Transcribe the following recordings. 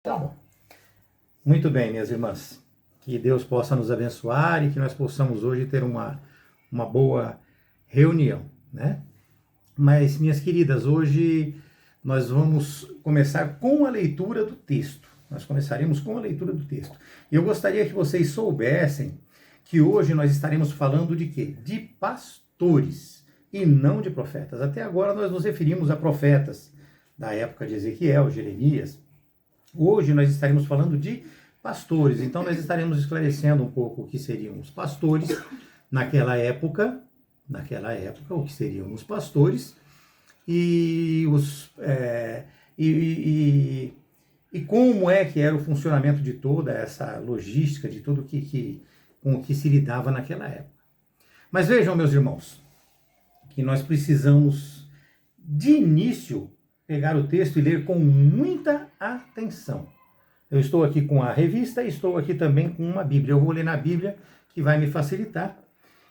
Tá bom. Muito bem, minhas irmãs. Que Deus possa nos abençoar e que nós possamos hoje ter uma boa reunião, né? Mas, minhas queridas, hoje nós vamos começar com a leitura do texto. Nós começaremos com a leitura do texto. E eu gostaria que vocês soubessem que hoje nós estaremos falando de quê? De pastores e não de profetas. Até agora nós nos referimos a profetas da época de Ezequiel, Jeremias. Hoje nós estaremos falando de pastores, então nós estaremos esclarecendo um pouco o que seriam os pastores naquela época, o que seriam os pastores e como é que era o funcionamento de toda essa logística, de tudo com o que se lidava naquela época. Mas vejam, meus irmãos, que nós precisamos de início pegar o texto e ler com muita atenção. Eu estou aqui com a revista e estou aqui também com uma Bíblia. Eu vou ler na Bíblia, que vai me facilitar.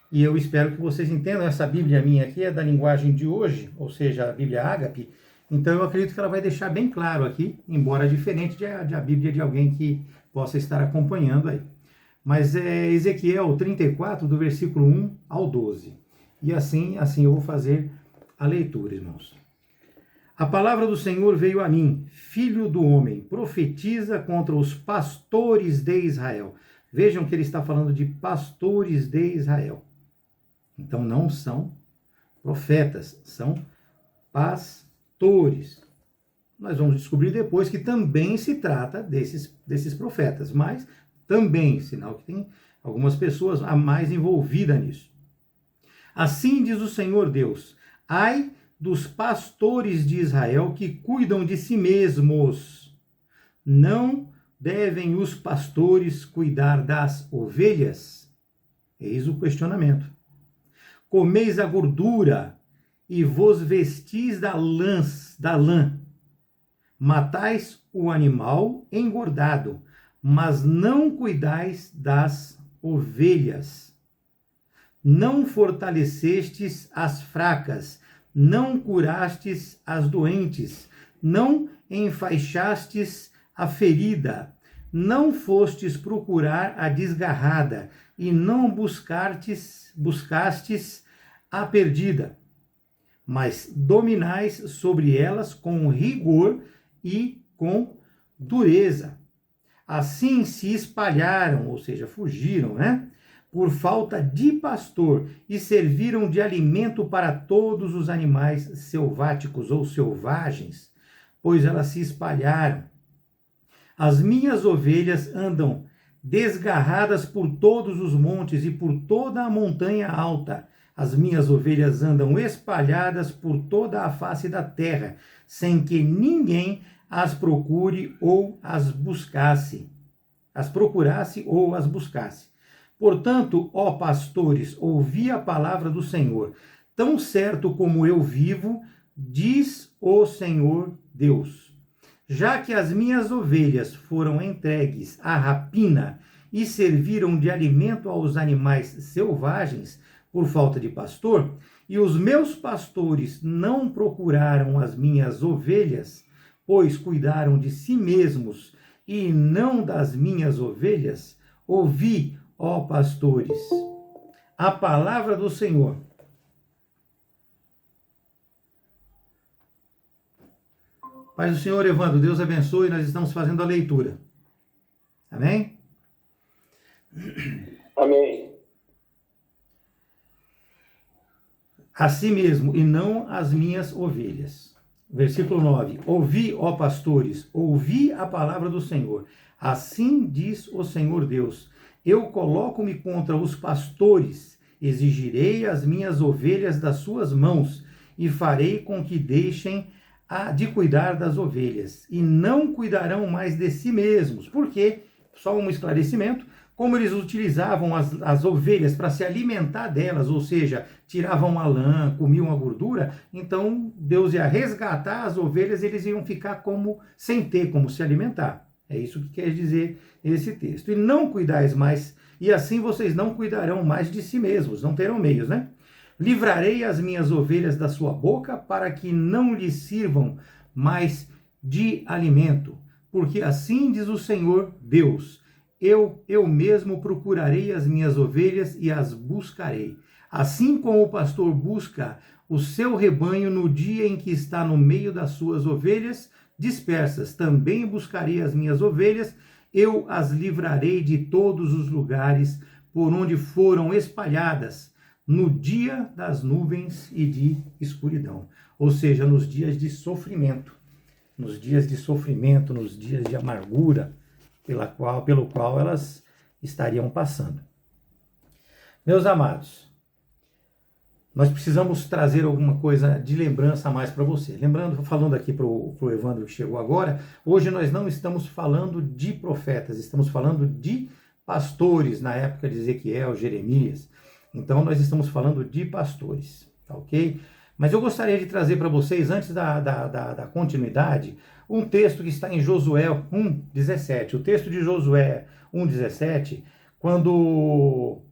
E eu espero que vocês entendam. Essa Bíblia minha aqui é da linguagem de hoje, ou seja, a Bíblia Ágape. Então eu acredito que ela vai deixar bem claro aqui, embora diferente da Bíblia de alguém que possa estar acompanhando aí. Mas é Ezequiel 34, do versículo 1 ao 12. E assim eu vou fazer a leitura, irmãos. A palavra do Senhor veio a mim, filho do homem, profetiza contra os pastores de Israel. Vejam que ele está falando de pastores de Israel. Então não são profetas, são pastores. Nós vamos descobrir depois que também se trata desses profetas, mas também, sinal que tem algumas pessoas a mais envolvidas nisso. Assim diz o Senhor Deus, ai dos pastores de Israel que cuidam de si mesmos. Não devem os pastores cuidar das ovelhas? Eis o questionamento. Comeis a gordura e vos vestis da lã. Matais o animal engordado, mas não cuidais das ovelhas. Não fortalecestes as fracas, não curastes as doentes, não enfaixastes a ferida, não fostes procurar a desgarrada, e não buscastes a perdida, mas dominais sobre elas com rigor e com dureza. Assim se espalharam, ou seja, fugiram, por falta de pastor, e serviram de alimento para todos os animais selváticos ou selvagens, pois elas se espalharam. As minhas ovelhas andam desgarradas por todos os montes e por toda a montanha alta. As minhas ovelhas andam espalhadas por toda a face da terra, sem que ninguém as procure ou as buscasse. As procurasse ou as buscasse. Portanto, ó pastores, ouvi a palavra do Senhor. Tão certo como eu vivo, diz o Senhor Deus. Já que as minhas ovelhas foram entregues à rapina e serviram de alimento aos animais selvagens por falta de pastor, e os meus pastores não procuraram as minhas ovelhas, pois cuidaram de si mesmos e não das minhas ovelhas, ouvi, ó pastores, a palavra do Senhor. Paz do Senhor, Evandro, Deus abençoe, nós estamos fazendo a leitura. Amém? Amém. A si mesmo, e não as minhas ovelhas. Versículo 9. Ouvi, ó pastores, ouvi a palavra do Senhor. Assim diz o Senhor Deus. Eu coloco-me contra os pastores, exigirei as minhas ovelhas das suas mãos, e farei com que deixem de cuidar das ovelhas, e não cuidarão mais de si mesmos. Por quê? Só um esclarecimento. Como eles utilizavam as ovelhas para se alimentar delas, ou seja, tiravam a lã, comiam a gordura, então Deus ia resgatar as ovelhas e eles iam ficar sem ter como se alimentar. É isso que quer dizer esse texto. E não cuidais mais, e assim vocês não cuidarão mais de si mesmos, não terão meios, Livrarei as minhas ovelhas da sua boca, para que não lhes sirvam mais de alimento. porque assim diz o Senhor Deus: eu mesmo procurarei as minhas ovelhas e as buscarei. Assim como o pastor busca o seu rebanho no dia em que está no meio das suas ovelhas dispersas, também buscarei as minhas ovelhas, eu as livrarei de todos os lugares por onde foram espalhadas, no dia das nuvens e de escuridão. Ou seja, nos dias de sofrimento, nos dias de amargura, pelo qual elas estariam passando. Meus amados, nós precisamos trazer alguma coisa de lembrança a mais para você. Lembrando, falando aqui para o Evandro que chegou agora, hoje nós não estamos falando de profetas, estamos falando de pastores na época de Ezequiel, Jeremias. Então nós estamos falando de pastores, tá ok? Mas eu gostaria de trazer para vocês, antes da continuidade, um texto que está em Josué 1,17. O texto de Josué 1,17, quando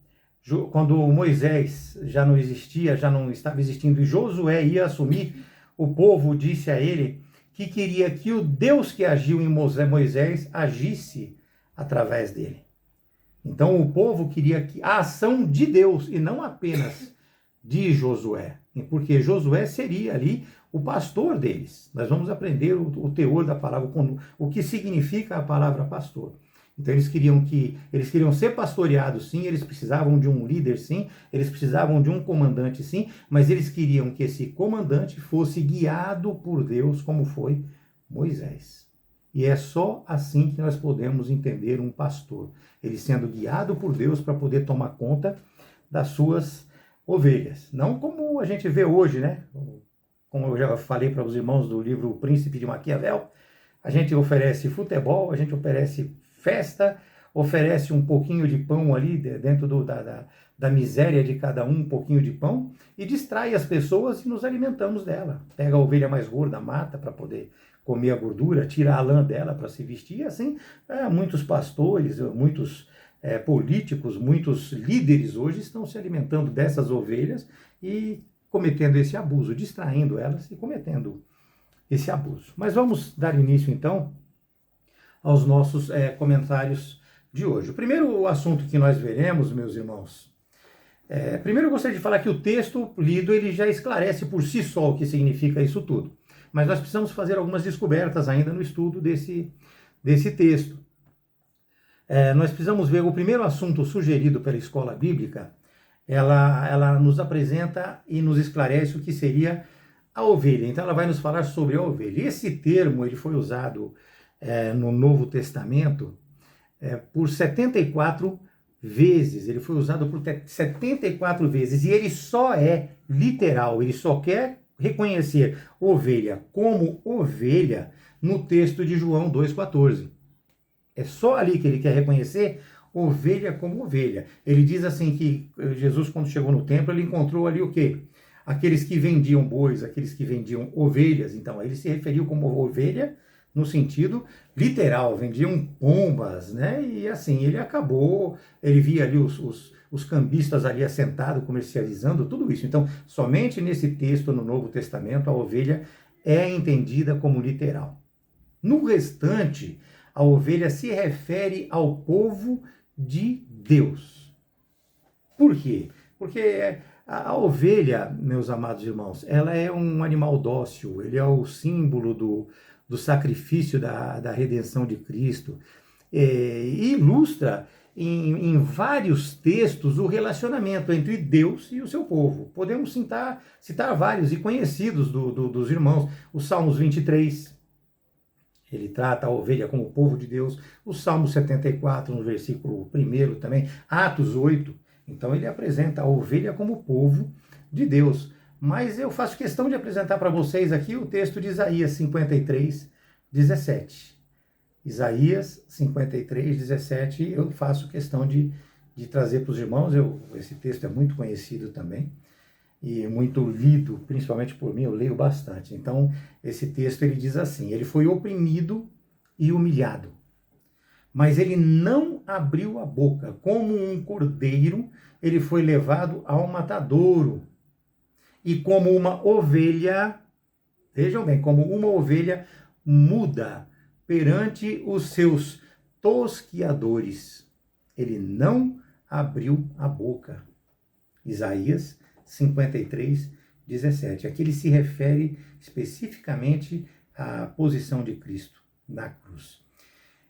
Moisés já não existia, já não estava existindo, e Josué ia assumir, o povo disse a ele que queria que o Deus que agiu em Moisés agisse através dele. Então o povo queria que a ação de Deus, e não apenas de Josué, porque Josué seria ali o pastor deles. Nós vamos aprender o teor da palavra, o que significa a palavra pastor. Então eles queriam ser pastoreados, sim, eles precisavam de um líder, sim, eles precisavam de um comandante, sim, mas eles queriam que esse comandante fosse guiado por Deus, como foi Moisés. E é só assim que nós podemos entender um pastor, ele sendo guiado por Deus para poder tomar conta das suas ovelhas. Não como a gente vê hoje, né? Como eu já falei para os irmãos do livro O Príncipe de Maquiavel, a gente oferece futebol, a gente oferece festa, oferece um pouquinho de pão ali dentro da miséria de cada um pouquinho de pão, e distrai as pessoas e nos alimentamos dela. Pega a ovelha mais gorda, mata para poder comer a gordura, tira a lã dela para se vestir. Assim, muitos pastores, muitos políticos, muitos líderes hoje estão se alimentando dessas ovelhas e cometendo esse abuso, distraindo elas e cometendo esse abuso. Mas vamos dar início então aos nossos comentários de hoje. O primeiro assunto que nós veremos, meus irmãos, primeiro eu gostaria de falar que o texto lido ele já esclarece por si só o que significa isso tudo, mas nós precisamos fazer algumas descobertas ainda no estudo desse texto. Nós precisamos ver o primeiro assunto sugerido pela escola bíblica, ela nos apresenta e nos esclarece o que seria a ovelha. Então ela vai nos falar sobre a ovelha. Esse termo ele foi usado no Novo Testamento por 74 vezes. Ele foi usado por 74 vezes e ele só é literal, ele só quer reconhecer ovelha como ovelha no texto de João 2,14. É só ali que ele quer reconhecer ovelha como ovelha. Ele diz assim que Jesus, quando chegou no templo, ele encontrou ali o quê? Aqueles que vendiam bois, aqueles que vendiam ovelhas. Então, ele se referiu como ovelha no sentido literal, vendiam pombas, né? E assim, ele via ali os cambistas ali assentados, comercializando, tudo isso. Então, somente nesse texto no Novo Testamento, a ovelha é entendida como literal. No restante, a ovelha se refere ao povo de Deus. Por quê? Porque a ovelha, meus amados irmãos, ela é um animal dócil, ele é o símbolo do sacrifício da redenção de Cristo, e ilustra em vários textos o relacionamento entre Deus e o seu povo. Podemos citar vários e conhecidos dos irmãos. O Salmos 23, ele trata a ovelha como o povo de Deus. O Salmo 74, no versículo 1 também. Atos 8, então ele apresenta a ovelha como o povo de Deus. Mas eu faço questão de apresentar para vocês aqui o texto de Isaías 53, 17. Isaías 53, 17, eu faço questão de trazer para os irmãos. Esse texto é muito conhecido também e muito lido, principalmente por mim, eu leio bastante. Então, esse texto ele diz assim: ele foi oprimido e humilhado, mas ele não abriu a boca. Como um cordeiro, ele foi levado ao matadouro. E como uma ovelha, vejam bem, como uma ovelha muda, perante os seus tosquiadores. Ele não abriu a boca. Isaías 53, 17. Aqui ele se refere especificamente à posição de Cristo na cruz.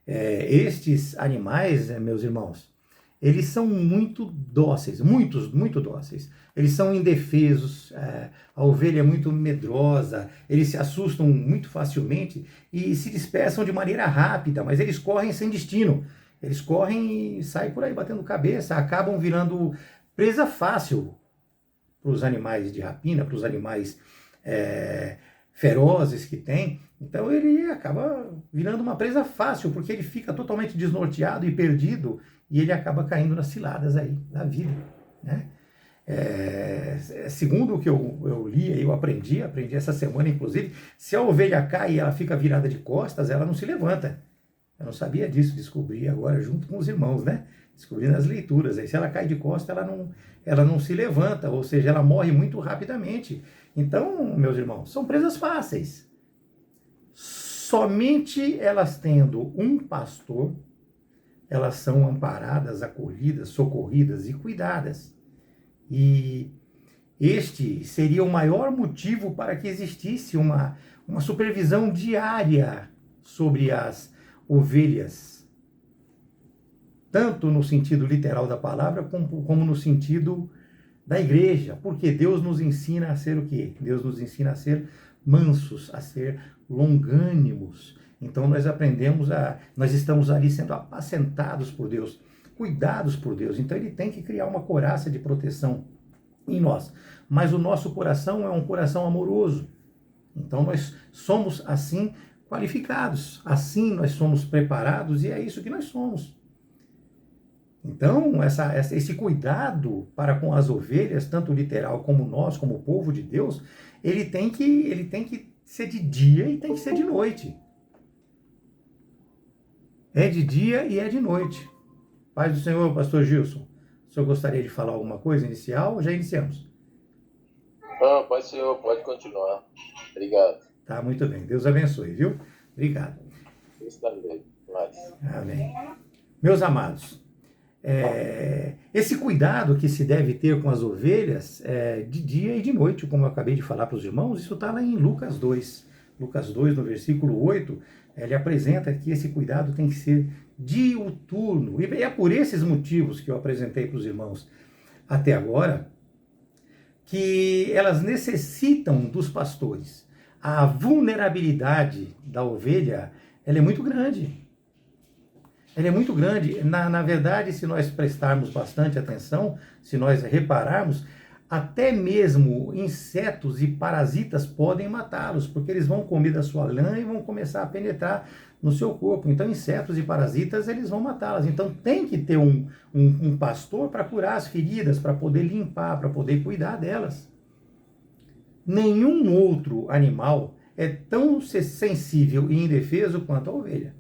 Estes animais, meus irmãos, eles são muito dóceis, muito dóceis. Eles são indefesos, a ovelha é muito medrosa, eles se assustam muito facilmente e se dispersam de maneira rápida, mas eles correm sem destino. Eles correm e saem por aí batendo cabeça, acabam virando presa fácil para os animais de rapina, para os animais ferozes que tem. Então ele acaba virando uma presa fácil, porque ele fica totalmente desnorteado e perdido, e ele acaba caindo nas ciladas aí da vida, né? Segundo o que eu li e eu aprendi essa semana, inclusive, se a ovelha cai e ela fica virada de costas, ela não se levanta. Eu não sabia disso, descobri agora junto com os irmãos, né? Descobri nas leituras. Aí, se ela cai de costas, ela não se levanta, ou seja, ela morre muito rapidamente. Então, meus irmãos, são presas fáceis. Somente elas tendo um pastor, elas são amparadas, acolhidas, socorridas e cuidadas. E este seria o maior motivo para que existisse uma supervisão diária sobre as ovelhas, tanto no sentido literal da palavra, como no sentido da igreja, porque Deus nos ensina a ser o quê? Deus nos ensina a ser mansos, a ser longânimos. Então nós estamos ali sendo apacentados por Deus, cuidados por Deus. Então ele tem que criar uma couraça de proteção em nós. Mas o nosso coração é um coração amoroso. Então nós somos assim qualificados, assim nós somos preparados e é isso que nós somos. Então, esse cuidado para com as ovelhas, tanto literal como nós, como o povo de Deus, ele tem que ser de dia e tem que ser de noite. É de dia e é de noite. Paz do Senhor, pastor Gilson. O senhor gostaria de falar alguma coisa inicial ou já iniciamos? Não, paz do Senhor, pode continuar. Obrigado. Tá, muito bem. Deus abençoe, viu? Obrigado. Deus também. Amém. Meus amados, esse cuidado que se deve ter com as ovelhas de dia e de noite, como eu acabei de falar para os irmãos, isso está lá em Lucas 2. Lucas 2, no versículo 8, ele apresenta que esse cuidado tem que ser diuturno. E é por esses motivos que eu apresentei para os irmãos até agora, que elas necessitam dos pastores. A vulnerabilidade da ovelha, ela é muito grande. Ela é muito grande. Na verdade, se nós prestarmos bastante atenção, se nós repararmos, até mesmo insetos e parasitas podem matá-los, porque eles vão comer da sua lã e vão começar a penetrar no seu corpo. Então, insetos e parasitas, eles vão matá-las. Então, tem que ter um pastor para curar as feridas, para poder limpar, para poder cuidar delas. Nenhum outro animal é tão sensível e indefeso quanto a ovelha.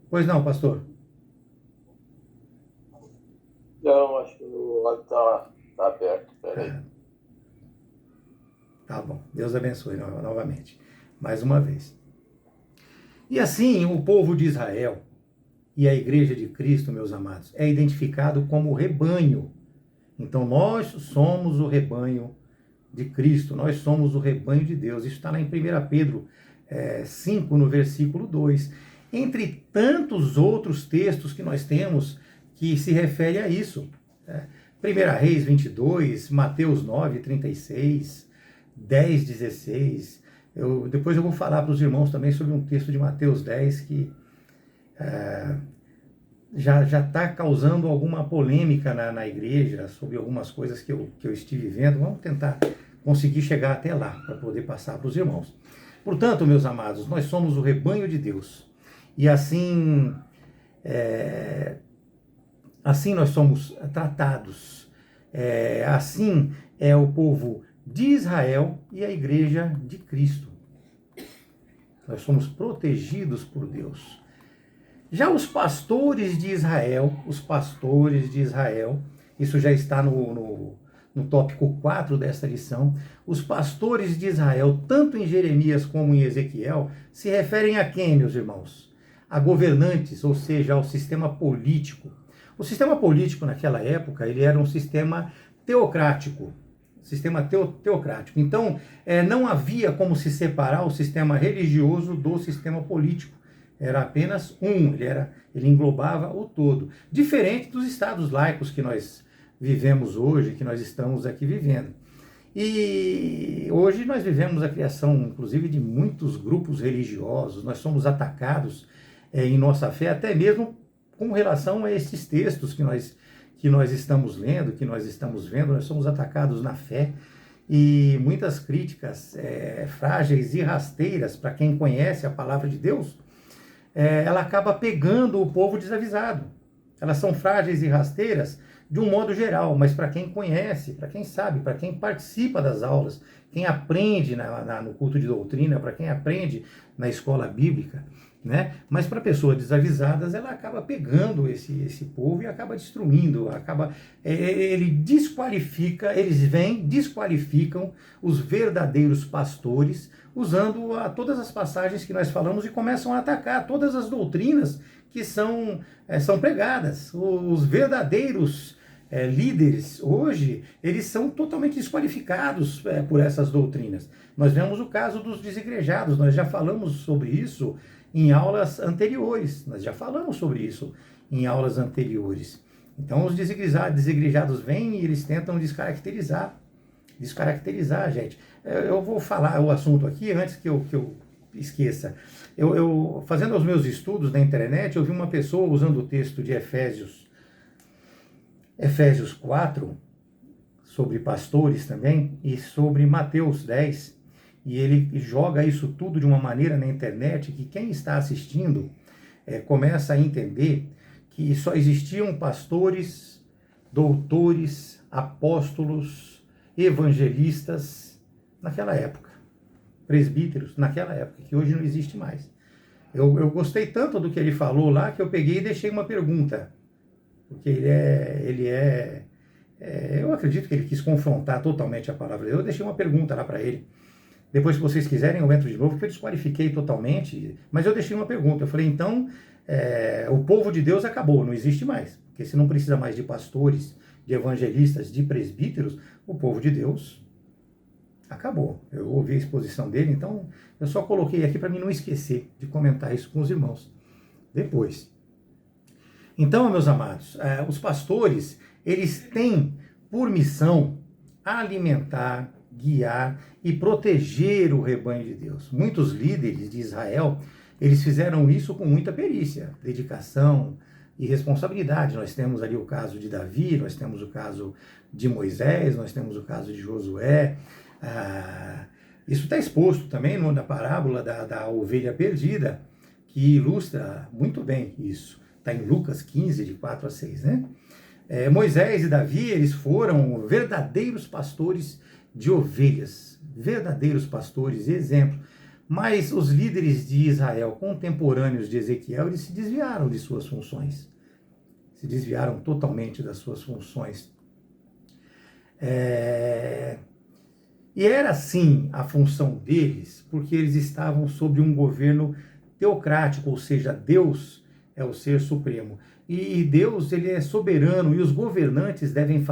Pois não, pastor? Não, acho que o lado tá aberto. Peraí. Tá bom. Deus abençoe novamente. Mais uma vez. E assim, o povo de Israel e a igreja de Cristo, meus amados, é identificado como rebanho. Então, nós somos o rebanho de Cristo, nós somos o rebanho de Deus. Isso está lá em 1 Pedro 5, no versículo 2. Entre tantos outros textos que nós temos que se refere a isso. 1 Reis 22, Mateus 9, 36, 10, 16. Depois eu vou falar para os irmãos também sobre um texto de Mateus 10 que já está causando alguma polêmica na igreja sobre algumas coisas que eu estive vendo. Vamos tentar conseguir chegar até lá para poder passar para os irmãos. Portanto, meus amados, nós somos o rebanho de Deus. E assim nós somos tratados. Assim é o povo de Israel e a igreja de Cristo. Nós somos protegidos por Deus. Já os pastores de Israel, isso já está no no tópico 4 desta lição, os pastores de Israel, tanto em Jeremias como em Ezequiel, se referem a quem, meus irmãos? A governantes, ou seja, ao sistema político. O sistema político naquela época, ele era um sistema teocrático, teocrático. Então, não havia como se separar o sistema religioso do sistema político. Era apenas um, ele englobava o todo. Diferente dos estados laicos que nós vivemos hoje, que nós estamos aqui vivendo. E hoje nós vivemos a criação, inclusive, de muitos grupos religiosos. Nós somos atacados em nossa fé, até mesmo com relação a esses textos que nós estamos lendo, que nós estamos vendo. Nós somos atacados na fé. E muitas críticas frágeis e rasteiras para quem conhece a palavra de Deus, ela acaba pegando o povo desavisado. Elas são frágeis e rasteiras de um modo geral, mas para quem conhece, para quem sabe, para quem participa das aulas, quem aprende no culto de doutrina, para quem aprende na escola bíblica, né? Mas para pessoas desavisadas, ela acaba pegando esse povo e acaba destruindo, desqualificam os verdadeiros pastores, usando todas as passagens que nós falamos, e começam a atacar todas as doutrinas que são pregadas. Os verdadeiros líderes hoje, eles são totalmente desqualificados por essas doutrinas. Nós vemos o caso dos desigrejados, nós já falamos sobre isso em aulas anteriores. Então os desigrejados vêm e eles tentam descaracterizar a gente. Eu vou falar o assunto aqui antes que eu esqueça. Eu fazendo os meus estudos na internet, eu vi uma pessoa usando o texto de Efésios 4, sobre pastores também, e sobre Mateus 10, e ele joga isso tudo de uma maneira na internet que quem está assistindo começa a entender que só existiam pastores, doutores, apóstolos, evangelistas naquela época, presbíteros naquela época, que hoje não existe mais. Eu gostei tanto do que ele falou lá que eu peguei e deixei uma pergunta, porque eu acredito que ele quis confrontar totalmente a palavra de Deus. Eu deixei uma pergunta lá para ele. Depois, se vocês quiserem, eu entro de novo, porque eu desqualifiquei totalmente, mas eu deixei uma pergunta. Eu falei, então, o povo de Deus acabou, não existe mais. Porque se não precisa mais de pastores, de evangelistas, de presbíteros, o povo de Deus acabou. Eu ouvi a exposição dele, então eu só coloquei aqui para mim não esquecer de comentar isso com os irmãos depois. Então, meus amados, os pastores, eles têm por missão alimentar, guiar e proteger o rebanho de Deus. Muitos líderes de Israel, eles fizeram isso com muita perícia, dedicação e responsabilidade. Nós temos ali o caso de Davi, nós temos o caso de Moisés, nós temos o caso de Josué. Isso está exposto também na parábola da ovelha perdida, que ilustra muito bem isso. Está em Lucas 15, de 4 a 6, né? Moisés e Davi, eles foram verdadeiros pastores de ovelhas, verdadeiros pastores, exemplo. Mas os líderes de Israel, contemporâneos de Ezequiel, eles se desviaram de suas funções. Se desviaram totalmente das suas funções. E era assim a função deles, porque eles estavam sob um governo teocrático, ou seja, Deus é o ser supremo. E Deus, ele é soberano, e os governantes devem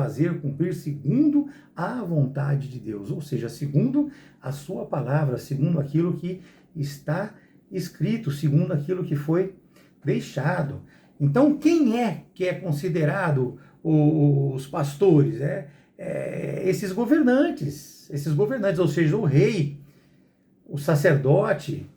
cumprir segundo a vontade de Deus, ou seja, segundo a sua palavra, segundo aquilo que está escrito, segundo aquilo que foi deixado. Então, quem que é considerado os pastores? Esses governantes, ou seja, o rei, o sacerdote,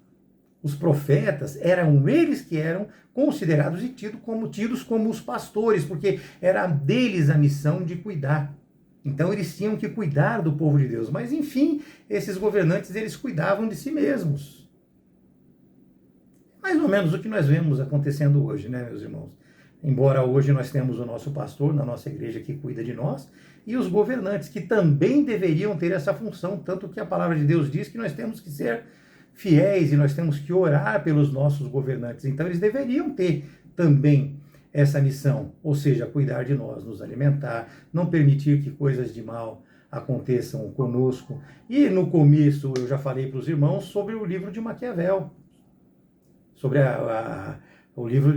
os profetas, eram eles que eram considerados e tidos como os pastores, porque era deles a missão de cuidar. Então eles tinham que cuidar do povo de Deus. Mas enfim, esses governantes, eles cuidavam de si mesmos. Mais ou menos o que nós vemos acontecendo hoje, né, meus irmãos? Embora hoje nós temos o nosso pastor na nossa igreja que cuida de nós, e os governantes que também deveriam ter essa função, tanto que a palavra de Deus diz que nós temos que ser fiéis e nós temos que orar pelos nossos governantes. Então eles deveriam ter também essa missão, ou seja, cuidar de nós, nos alimentar, não permitir que coisas de mal aconteçam conosco. E no começo eu já falei para os irmãos sobre o livro de Maquiavel, sobre o livro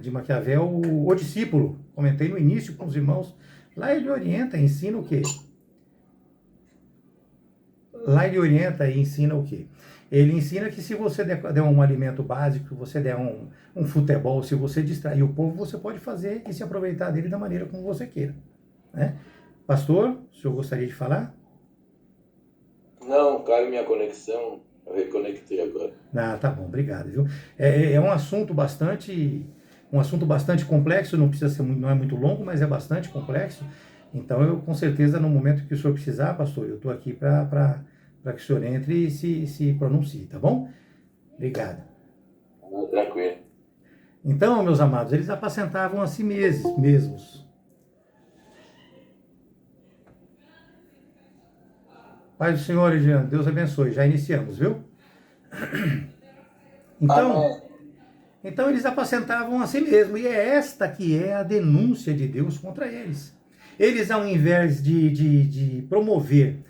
de Maquiavel, o Discípulo. Comentei no início com os irmãos. Lá ele orienta, ensina o quê? Lá ele orienta e ensina o quê? Ele ensina que se você der um alimento básico, você der um futebol, se você distrair o povo, você pode fazer e se aproveitar dele da maneira como você queira. Né? Pastor, o senhor gostaria de falar? Não, caiu minha conexão. Eu reconectei agora. Ah, tá bom, obrigado. Viu? É um assunto bastante complexo, não precisa ser não é muito longo, mas é bastante complexo. Então, eu com certeza, no momento que o senhor precisar, pastor, eu estou aqui para que o senhor entre e se pronuncie, tá bom? Obrigado. Tranquilo. Então, meus amados, eles apacentavam a si mesmos. Pai do Senhor, Jean, Deus abençoe. Já iniciamos, viu? Então eles apacentavam a si mesmos. E é esta que é a denúncia de Deus contra eles. Eles, ao invés de promover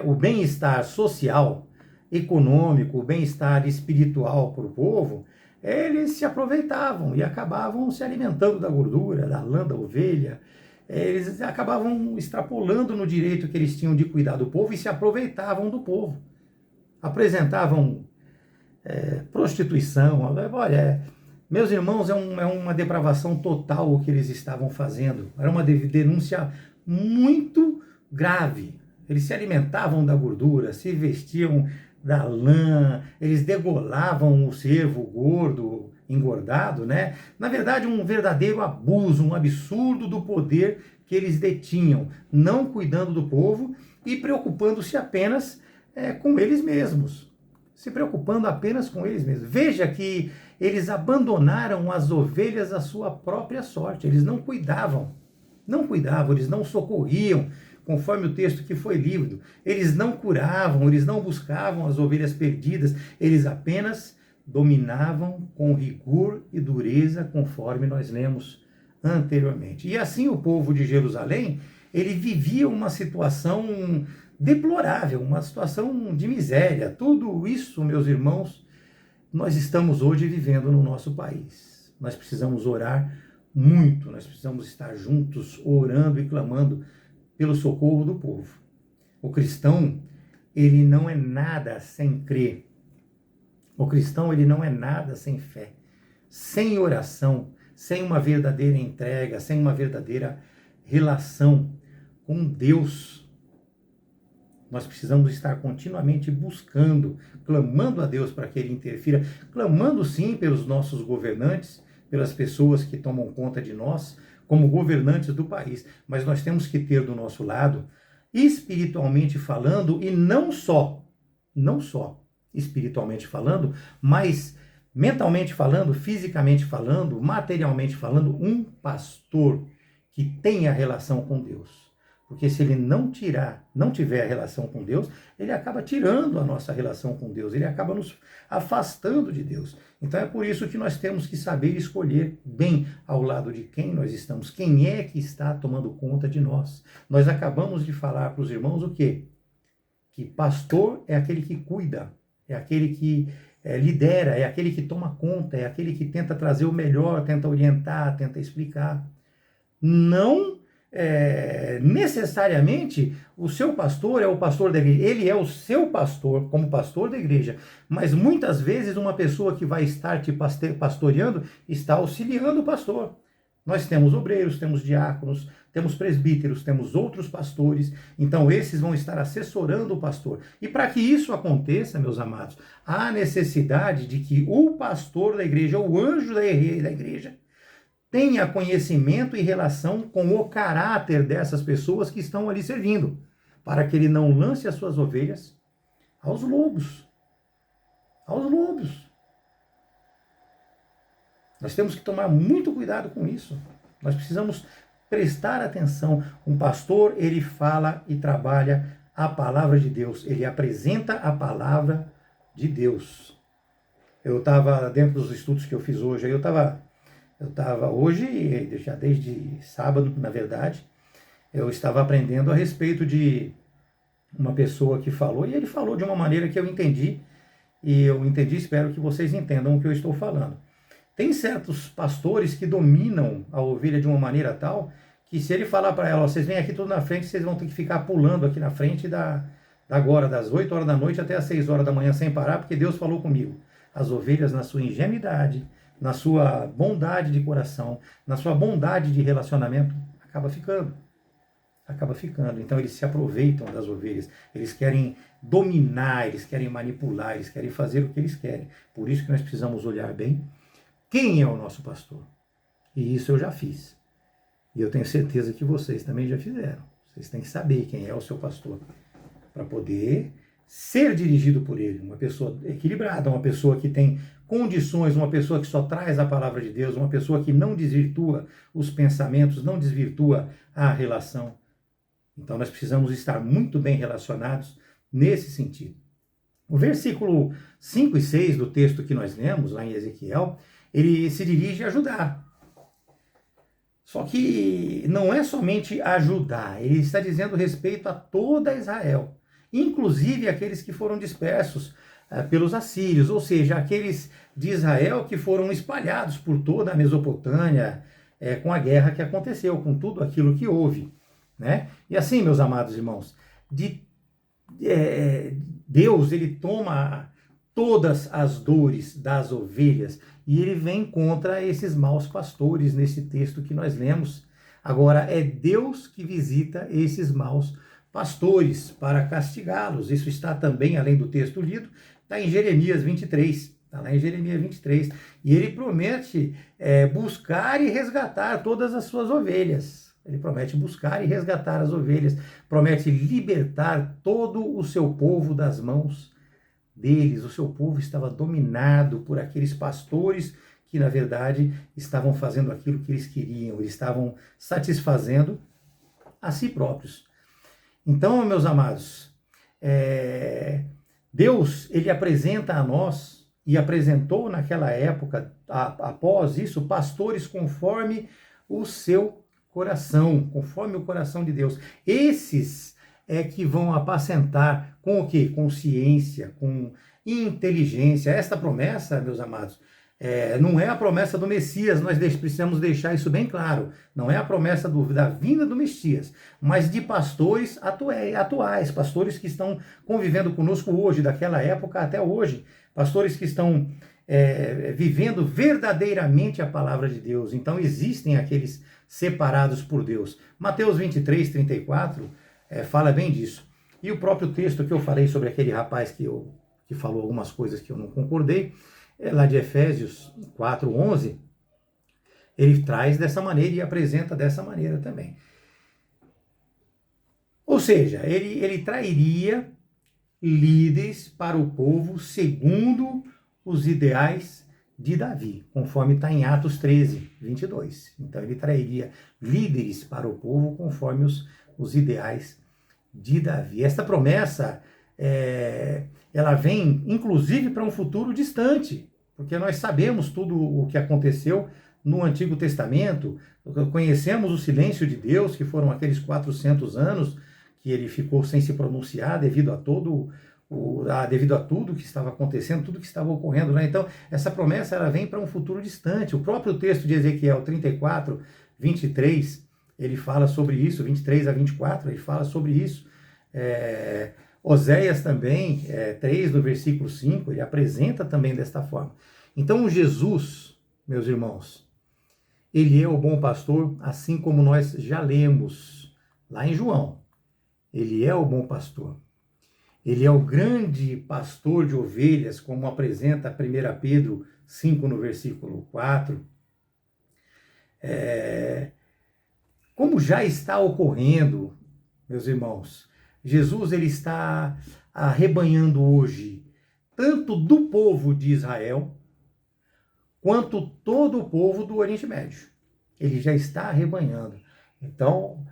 o bem-estar social, econômico, o bem-estar espiritual para o povo, eles se aproveitavam e acabavam se alimentando da gordura, da lã da ovelha. Eles acabavam extrapolando no direito que eles tinham de cuidar do povo e se aproveitavam do povo. Apresentavam prostituição. Olha, meus irmãos, é uma depravação total o que eles estavam fazendo. Era uma denúncia muito grave. Eles se alimentavam da gordura, se vestiam da lã, eles degolavam o cervo gordo, engordado, né? Na verdade, um verdadeiro abuso, um absurdo do poder que eles detinham, não cuidando do povo e preocupando-se apenas com eles mesmos. Se preocupando apenas com eles mesmos. Veja que eles abandonaram as ovelhas à sua própria sorte. Eles não cuidavam, eles não socorriam, conforme o texto que foi lido. Eles não curavam, eles não buscavam as ovelhas perdidas, eles apenas dominavam com rigor e dureza, conforme nós lemos anteriormente. E assim o povo de Jerusalém, ele vivia uma situação deplorável, uma situação de miséria. Tudo isso, meus irmãos, nós estamos hoje vivendo no nosso país. Nós precisamos orar muito, nós precisamos estar juntos, orando e clamando pelo socorro do povo. O cristão, ele não é nada sem crer. O cristão, ele não é nada sem fé, sem oração, sem uma verdadeira entrega, sem uma verdadeira relação com Deus. Nós precisamos estar continuamente buscando, clamando a Deus para que Ele interfira, clamando sim pelos nossos governantes, pelas pessoas que tomam conta de nós, como governantes do país. Mas nós temos que ter do nosso lado, espiritualmente falando, e não só espiritualmente falando, mas mentalmente falando, fisicamente falando, materialmente falando, um pastor que tenha relação com Deus. Porque se ele não tiver a relação com Deus, ele acaba tirando a nossa relação com Deus, ele acaba nos afastando de Deus. Então é por isso que nós temos que saber escolher bem ao lado de quem nós estamos, quem é que está tomando conta de nós. Nós acabamos de falar para os irmãos o quê? Que pastor é aquele que cuida, é aquele que lidera, é aquele que toma conta, é aquele que tenta trazer o melhor, tenta orientar, tenta explicar. Não necessariamente o seu pastor é o pastor da igreja, ele é o seu pastor como pastor da igreja, mas muitas vezes uma pessoa que vai estar te pastoreando está auxiliando o pastor. Nós temos obreiros, temos diáconos, temos presbíteros, temos outros pastores, então esses vão estar assessorando o pastor. E para que isso aconteça, meus amados, há necessidade de que o pastor da igreja, o anjo da igreja, tenha conhecimento e relação com o caráter dessas pessoas que estão ali servindo, para que ele não lance as suas ovelhas aos lobos. Aos lobos. Nós temos que tomar muito cuidado com isso. Nós precisamos prestar atenção. Um pastor, ele fala e trabalha a palavra de Deus. Ele apresenta a palavra de Deus. Eu estava, dentro dos estudos que eu fiz hoje, eu estava Eu estava hoje, já desde sábado, na verdade, eu estava aprendendo a respeito de uma pessoa que falou, e ele falou de uma maneira que eu entendi, e eu entendi, espero que vocês entendam o que eu estou falando. Tem certos pastores que dominam a ovelha de uma maneira tal que se ele falar para ela, vocês vêm aqui tudo na frente, vocês vão ter que ficar pulando aqui na frente agora, das 8 horas da noite até as 6 horas da manhã sem parar, porque Deus falou comigo. As ovelhas, na sua ingenuidade, na sua bondade de coração, na sua bondade de relacionamento, acaba ficando. Então eles se aproveitam das ovelhas, eles querem dominar, eles querem manipular, eles querem fazer o que eles querem. Por isso que nós precisamos olhar bem quem é o nosso pastor. E isso eu já fiz. E eu tenho certeza que vocês também já fizeram. Vocês têm que saber quem é o seu pastor, para poder ser dirigido por ele. Uma pessoa equilibrada, uma pessoa que tem condições, uma pessoa que só traz a palavra de Deus, uma pessoa que não desvirtua os pensamentos, não desvirtua a relação. Então nós precisamos estar muito bem relacionados nesse sentido. O versículo 5 e 6 do texto que nós lemos, lá em Ezequiel, ele se dirige a ajudar. Só que não é somente ajudar, ele está dizendo respeito a toda Israel, inclusive aqueles que foram dispersos pelos assírios, ou seja, aqueles de Israel que foram espalhados por toda a Mesopotâmia, com a guerra que aconteceu, com tudo aquilo que houve. Né? E assim, meus amados irmãos, Deus, ele toma todas as dores das ovelhas e ele vem contra esses maus pastores nesse texto que nós lemos. Agora, é Deus que visita esses maus pastores para castigá-los. Isso está também, além do texto lido, está em Jeremias 23. Está lá em Jeremias 23. E ele promete buscar e resgatar todas as suas ovelhas. Ele promete buscar e resgatar as ovelhas. Promete libertar todo o seu povo das mãos deles. O seu povo estava dominado por aqueles pastores que, na verdade, estavam fazendo aquilo que eles queriam. Eles estavam satisfazendo a si próprios. Então, meus amados, Deus, ele apresenta a nós, e apresentou naquela época, após isso, pastores conforme o seu coração, conforme o coração de Deus. Esses é que vão apacentar com o quê? Com ciência, com inteligência. Esta promessa, meus amados, não é a promessa do Messias, nós precisamos deixar isso bem claro. Não é a promessa da vinda do Messias, mas de pastores atuais, pastores que estão convivendo conosco hoje, daquela época até hoje, pastores que estão vivendo verdadeiramente a palavra de Deus. Então existem aqueles separados por Deus. Mateus 23, 34 fala bem disso. E o próprio texto que eu falei sobre aquele rapaz que falou algumas coisas que eu não concordei, lá de Efésios 4, 11, ele traz dessa maneira e apresenta dessa maneira também. Ou seja, ele trairia líderes para o povo segundo os ideais de Davi, conforme está em Atos 13, 22. Então ele trairia líderes para o povo conforme os ideais de Davi. Esta promessa, ela vem inclusive para um futuro distante, porque nós sabemos tudo o que aconteceu no Antigo Testamento, conhecemos o silêncio de Deus, que foram aqueles 400 anos que ele ficou sem se pronunciar devido a tudo que estava acontecendo, tudo que estava ocorrendo, né? Então, essa promessa ela vem para um futuro distante. O próprio texto de Ezequiel 34, 23, ele fala sobre isso, 23 a 24, ele fala sobre isso. Oséias também, 3 do versículo 5, ele apresenta também desta forma. Então, Jesus, meus irmãos, ele é o bom pastor, assim como nós já lemos lá em João. Ele é o bom pastor. Ele é o grande pastor de ovelhas, como apresenta 1 Pedro 5, no versículo 4. Como já está ocorrendo, meus irmãos, Jesus ele está arrebanhando hoje, tanto do povo de Israel, quanto todo o povo do Oriente Médio. Ele já está arrebanhando. Então,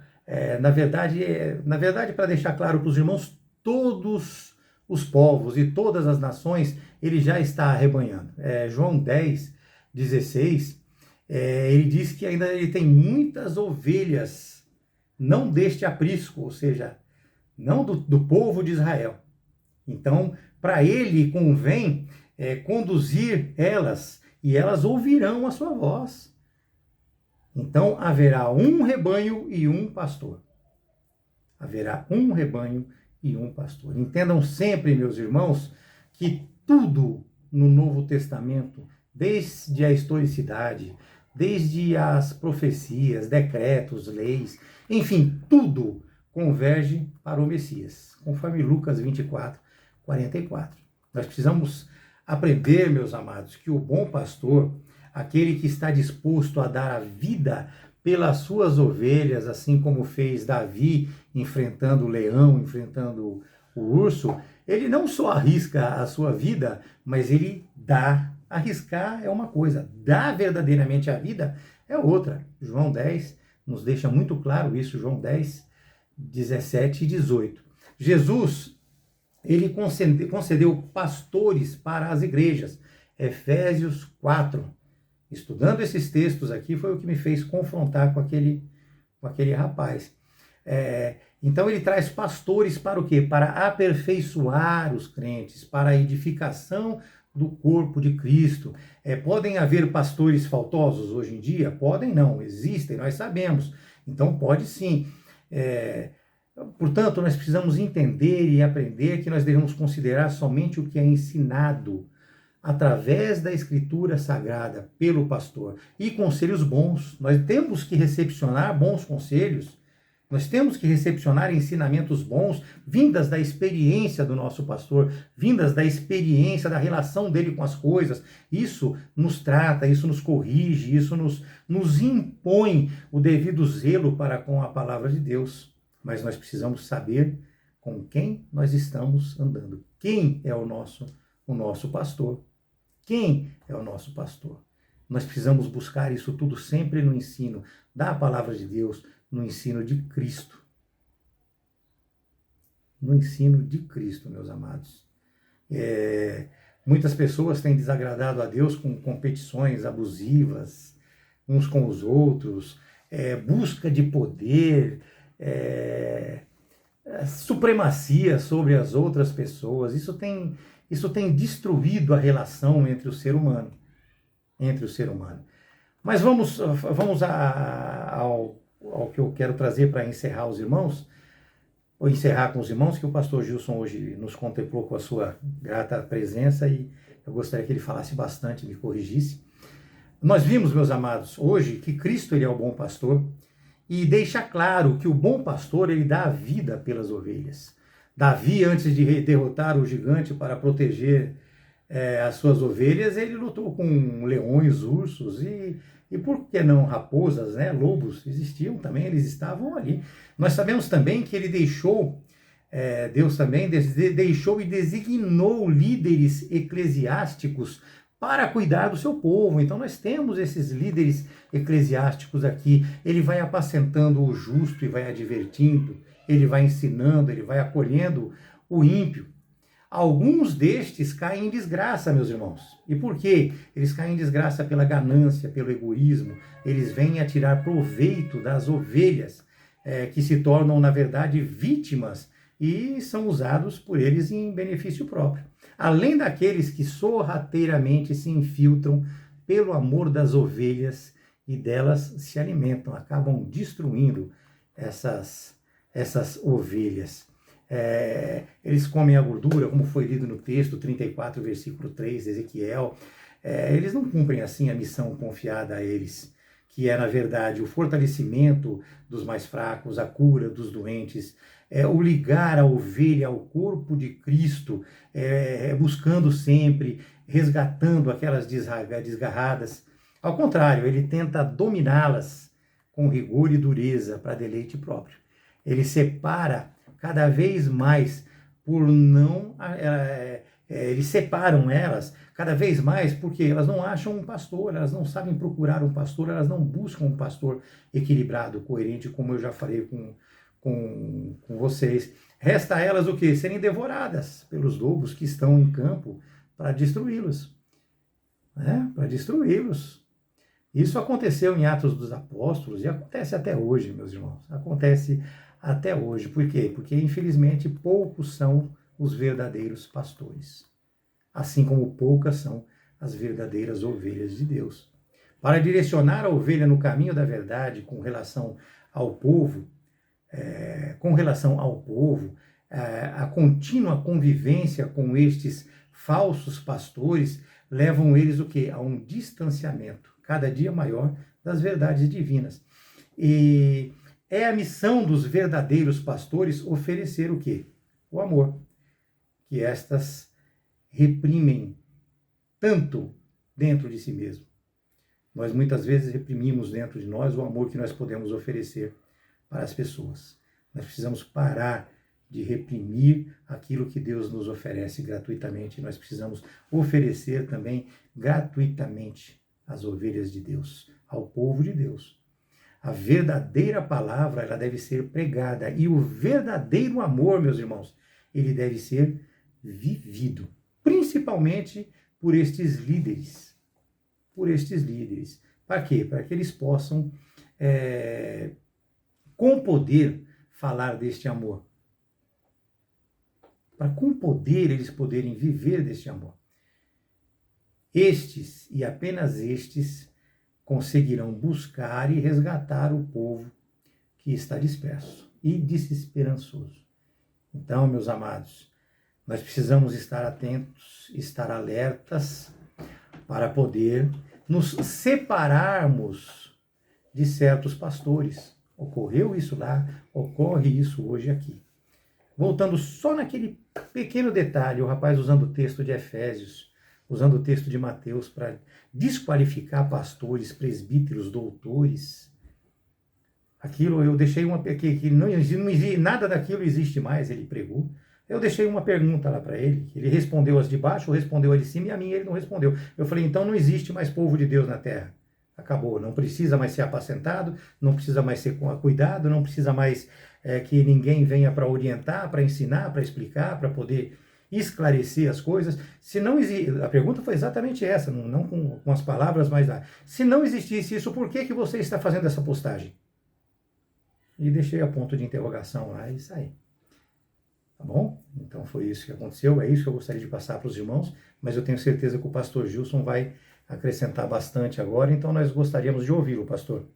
na verdade, para deixar claro para os irmãos, todos os povos e todas as nações, ele já está arrebanhando. João 10, 16, ele diz que ainda ele tem muitas ovelhas, não deste aprisco, ou seja, não do povo de Israel. Então, para ele convém conduzir elas, e elas ouvirão a sua voz. Então, haverá um rebanho e um pastor. Haverá um rebanho e um pastor. Entendam sempre, meus irmãos, que tudo no Novo Testamento, desde a historicidade, desde as profecias, decretos, leis, enfim, tudo converge para o Messias, conforme Lucas 24, 44. Nós precisamos aprender, meus amados, que o bom pastor, aquele que está disposto a dar a vida pelas suas ovelhas, assim como fez Davi enfrentando o leão, enfrentando o urso, ele não só arrisca a sua vida, mas ele dá. Arriscar é uma coisa, dar verdadeiramente a vida é outra. João 10 nos deixa muito claro isso, João 10, 17 e 18. Jesus, ele concedeu pastores para as igrejas. Efésios 4. Estudando esses textos aqui foi o que me fez confrontar com aquele rapaz. Então ele traz pastores para o quê? Para aperfeiçoar os crentes, para a edificação do corpo de Cristo. Podem haver pastores faltosos hoje em dia? Podem não, existem, nós sabemos. Então pode sim. Portanto, nós precisamos entender e aprender que nós devemos considerar somente o que é ensinado através da Escritura Sagrada pelo pastor. E conselhos bons. Nós temos que recepcionar bons conselhos. Nós temos que recepcionar ensinamentos bons, vindas da experiência do nosso pastor, vindas da experiência, da relação dele com as coisas. Isso nos trata, isso nos corrige, isso nos impõe o devido zelo para com a palavra de Deus. Mas nós precisamos saber com quem nós estamos andando. Quem é o nosso pastor? Quem é o nosso pastor? Nós precisamos buscar isso tudo sempre no ensino da palavra de Deus, no ensino de Cristo. No ensino de Cristo, meus amados. Muitas pessoas têm desagradado a Deus com competições abusivas, uns com os outros, busca de poder, supremacia sobre as outras pessoas. Isso tem destruído a relação entre o ser humano. Mas vamos ao que eu quero trazer para encerrar os irmãos, ou encerrar com os irmãos, que o pastor Gilson hoje nos contemplou com a sua grata presença e eu gostaria que ele falasse bastante, me corrigisse. Nós vimos, meus amados, hoje que Cristo ele é o bom pastor e deixa claro que o bom pastor ele dá a vida pelas ovelhas. Davi, antes de derrotar o gigante para proteger as suas ovelhas, ele lutou com leões, ursos e por que não raposas, né? Lobos existiam também, eles estavam ali. Nós sabemos também que ele Deus também deixou e designou líderes eclesiásticos para cuidar do seu povo. Então nós temos esses líderes eclesiásticos aqui. Ele vai apacentando o justo e vai advertindo, ele vai ensinando, ele vai acolhendo o ímpio. Alguns destes caem em desgraça, meus irmãos. E por quê? Eles caem em desgraça pela ganância, pelo egoísmo. Eles vêm a tirar proveito das ovelhas, que se tornam, na verdade, vítimas e são usados por eles em benefício próprio. Além daqueles que sorrateiramente se infiltram pelo amor das ovelhas e delas se alimentam, acabam destruindo essas ovelhas. Eles comem a gordura, como foi lido no texto 34, versículo 3, Ezequiel. Eles não cumprem assim a missão confiada a eles, que é, na verdade, o fortalecimento dos mais fracos, a cura dos doentes, o ligar a ovelha ao corpo de Cristo, buscando sempre, resgatando aquelas desgarradas. Ao contrário, ele tenta dominá-las com rigor e dureza para deleite próprio. Ele separa cada vez mais eles separam elas cada vez mais porque elas não acham um pastor, elas não sabem procurar um pastor, elas não buscam um pastor equilibrado, coerente, como eu já falei com vocês. Resta a elas o quê? Serem devoradas pelos lobos que estão em campo para destruí-los. Para destruí-los. Isso aconteceu em Atos dos Apóstolos e acontece até hoje, meus irmãos. Acontece até hoje. Por quê? Porque, infelizmente, poucos são os verdadeiros pastores. Assim como poucas são as verdadeiras ovelhas de Deus. Para direcionar a ovelha no caminho da verdade com relação ao povo, a contínua convivência com estes falsos pastores levam eles o quê? A um distanciamento cada dia maior das verdades divinas. E é a missão dos verdadeiros pastores oferecer o quê? O amor, que estas reprimem tanto dentro de si mesmo. Nós muitas vezes reprimimos dentro de nós o amor que nós podemos oferecer para as pessoas. Nós precisamos parar de reprimir aquilo que Deus nos oferece gratuitamente. Nós precisamos oferecer também gratuitamente as ovelhas de Deus, ao povo de Deus. A verdadeira palavra, ela deve ser pregada. E o verdadeiro amor, meus irmãos, ele deve ser vivido. Principalmente por estes líderes. Por estes líderes. Para quê? Para que eles possam, com poder, falar deste amor. Para com poder eles poderem viver deste amor. Estes, e apenas estes, conseguirão buscar e resgatar o povo que está disperso e desesperançoso. Então, meus amados, nós precisamos estar atentos, estar alertas, para poder nos separarmos de certos pastores. Ocorreu isso lá, ocorre isso hoje aqui. Voltando só naquele pequeno detalhe, o rapaz usando o texto de Efésios, usando o texto de Mateus para desqualificar pastores, presbíteros, doutores. Aquilo eu deixei que não existe, nada daquilo existe mais, ele pregou. Eu deixei uma pergunta lá para ele, ele respondeu as de baixo, respondeu as de cima, e a minha ele não respondeu. Eu falei, então não existe mais povo de Deus na terra. Acabou, não precisa mais ser apacentado, não precisa mais ser cuidado, não precisa mais que ninguém venha para orientar, para ensinar, para explicar, para poder esclarecer as coisas. Se não existe, a pergunta foi exatamente essa, não com as palavras, mas lá. Se não existisse isso, por que você está fazendo essa postagem? E deixei a ponto de interrogação lá e saí. Tá bom? Então foi isso que aconteceu, é isso que eu gostaria de passar para os irmãos, mas eu tenho certeza que o pastor Gilson vai acrescentar bastante agora, então nós gostaríamos de ouvi-lo, pastor.